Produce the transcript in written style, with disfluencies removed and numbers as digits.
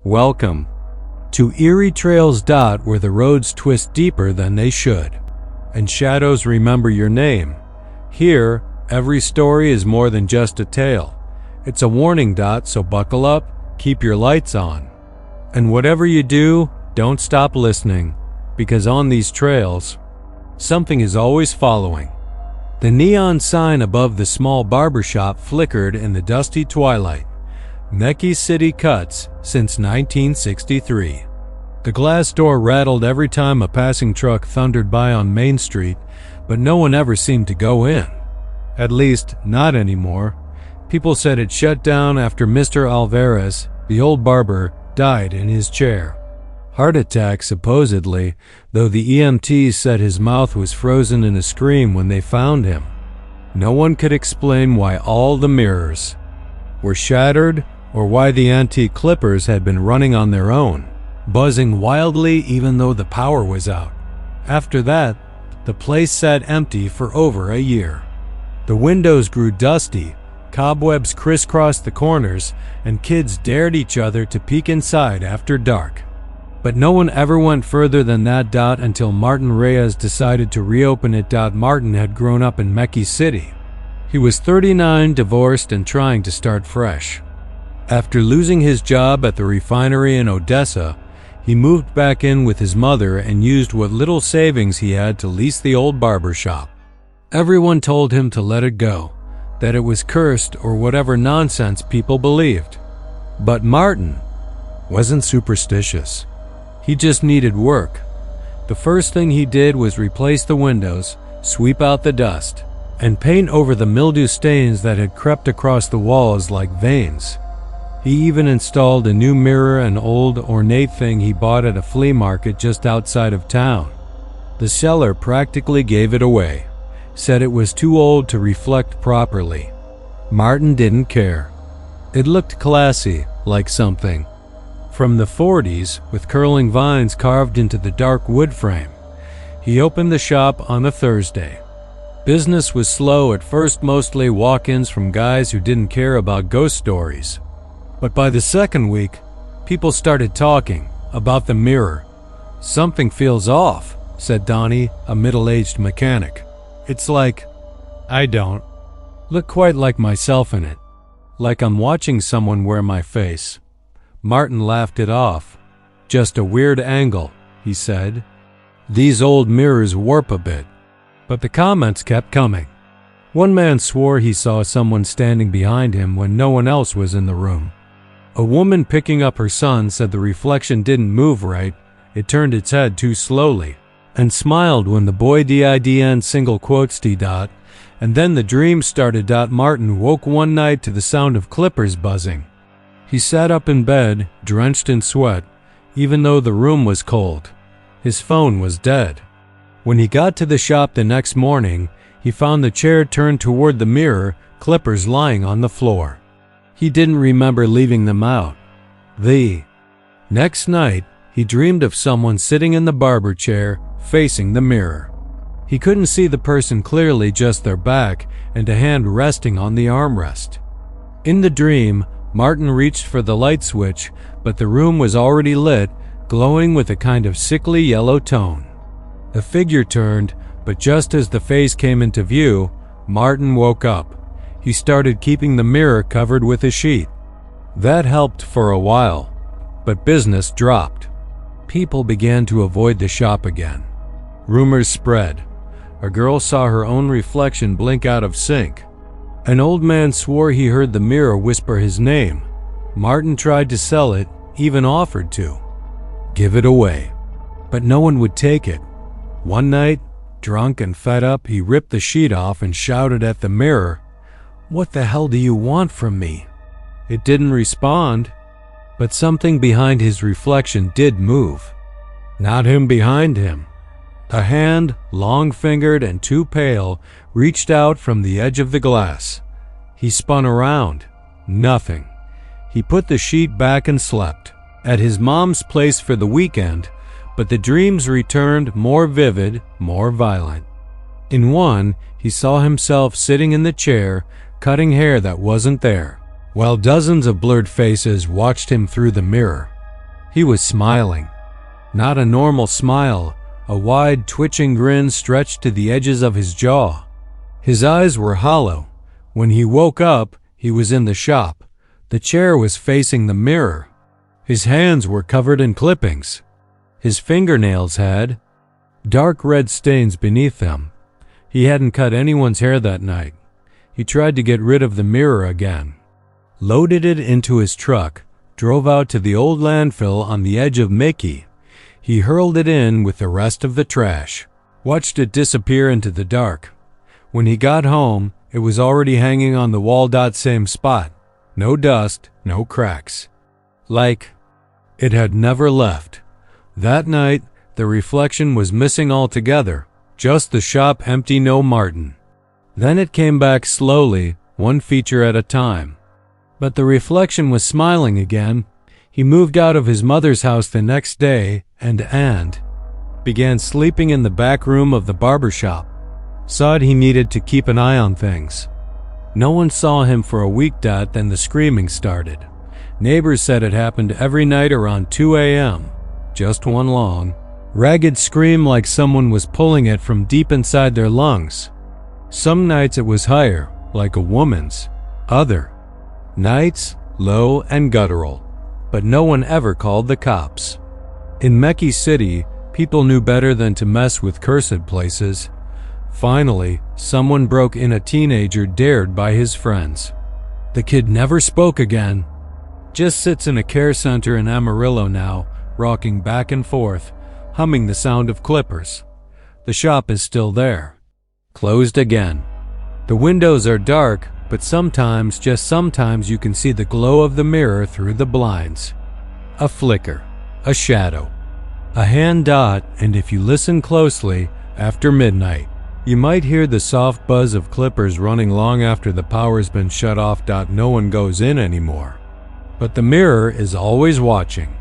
Welcome to Eerie Trails. Where the roads twist deeper than they should, and shadows remember your name. Here, every story is more than just a tale. It's a warning. So buckle up, keep your lights on, and whatever you do, don't stop listening, because on these trails, something is always following. The neon sign above the small barbershop flickered in the dusty twilight. Meki City Cuts since 1963. The glass door rattled every time a passing truck thundered by on Main Street, but no one ever seemed to go in. At least, not anymore. People said it shut down after Mr. Alvarez, the old barber, died in his chair. Heart attack, supposedly, though the EMTs said his mouth was frozen in a scream when they found him. No one could explain why all the mirrors were shattered or why the antique clippers had been running on their own, buzzing wildly even though the power was out. After that, the place sat empty for over a year. The windows grew dusty, cobwebs crisscrossed the corners, and kids dared each other to peek inside after dark. But no one ever went further than that. Until Martin Reyes decided to reopen it. Martin had grown up in Meki City. He was 39, divorced, and trying to start fresh. After losing his job at the refinery in Odessa, he moved back in with his mother and used what little savings he had to lease the old barbershop. Everyone told him to let it go, that it was cursed or whatever nonsense people believed. But Martin wasn't superstitious. He just needed work. The first thing he did was replace the windows, sweep out the dust, and paint over the mildew stains that had crept across the walls like veins. He even installed a new mirror, an old, ornate thing he bought at a flea market just outside of town. The seller practically gave it away, said it was too old to reflect properly. Martin didn't care. It looked classy, like something from the 40s, with curling vines carved into the dark wood frame. He opened the shop on a Thursday. Business was slow at first, mostly walk-ins from guys who didn't care about ghost stories. But by the second week, people started talking about the mirror. "Something feels off," said Donnie, a middle-aged mechanic. "It's like I don't look quite like myself in it. Like I'm watching someone wear my face." Martin laughed it off. "Just a weird angle," he said. "These old mirrors warp a bit." But the comments kept coming. One man swore he saw someone standing behind him when no one else was in the room. A woman picking up her son said the reflection didn't move right, it turned its head too slowly, and smiled when the boy didn single quotes t. And then the dream started. Martin woke one night to the sound of clippers buzzing. He sat up in bed, drenched in sweat, even though the room was cold. His phone was dead. When he got to the shop the next morning, he found the chair turned toward the mirror, clippers lying on the floor. He didn't remember leaving them out. The next night, he dreamed of someone sitting in the barber chair, facing the mirror. He couldn't see the person clearly, just their back and a hand resting on the armrest. In the dream, Martin reached for the light switch, but the room was already lit, glowing with a kind of sickly yellow tone. The figure turned, but just as the face came into view, Martin woke up. He started keeping the mirror covered with a sheet. That helped for a while, but business dropped. People began to avoid the shop again. Rumors spread. A girl saw her own reflection blink out of sync. An old man swore he heard the mirror whisper his name. Martin tried to sell it, even offered to give it away, but no one would take it. One night, drunk and fed up, he ripped the sheet off and shouted at the mirror, "What the hell do you want from me?" It didn't respond, but something behind his reflection did move. Not him behind him. A hand, long-fingered and too pale, reached out from the edge of the glass. He spun around. Nothing. He put the sheet back and slept at his mom's place for the weekend, but the dreams returned, more vivid, more violent. In one, he saw himself sitting in the chair, cutting hair that wasn't there, while dozens of blurred faces watched him through the mirror. He was smiling. Not a normal smile, a wide, twitching grin stretched to the edges of his jaw. His eyes were hollow. When he woke up, he was in the shop. The chair was facing the mirror. His hands were covered in clippings. His fingernails had dark red stains beneath them. He hadn't cut anyone's hair that night. He tried to get rid of the mirror again, loaded it into his truck, drove out to the old landfill on the edge of Meki. He hurled it in with the rest of the trash, watched it disappear into the dark. When he got home, it was already hanging on the wall. Same spot. No dust, no cracks. Like it had never left. That night, the reflection was missing altogether. Just the shop empty, no Martin. Then it came back slowly, one feature at a time. But the reflection was smiling again. He moved out of his mother's house the next day and began sleeping in the back room of the barbershop. Saw he needed to keep an eye on things. No one saw him for a week. Then the screaming started. Neighbors said it happened every night around 2 a.m. Just one long, ragged scream like someone was pulling it from deep inside their lungs. Some nights it was higher, like a woman's. Other nights, low and guttural. But no one ever called the cops. In Meki City, people knew better than to mess with cursed places. Finally, someone broke in, a teenager dared by his friends. The kid never spoke again. Just sits in a care center in Amarillo now, rocking back and forth, humming the sound of clippers. The shop is still there. Closed again. The windows are dark, but sometimes, just sometimes, you can see the glow of the mirror through the blinds. A flicker, a shadow, a hand, and if you listen closely, after midnight, you might hear the soft buzz of clippers running long after the power's been shut off. No one goes in anymore. But the mirror is always watching.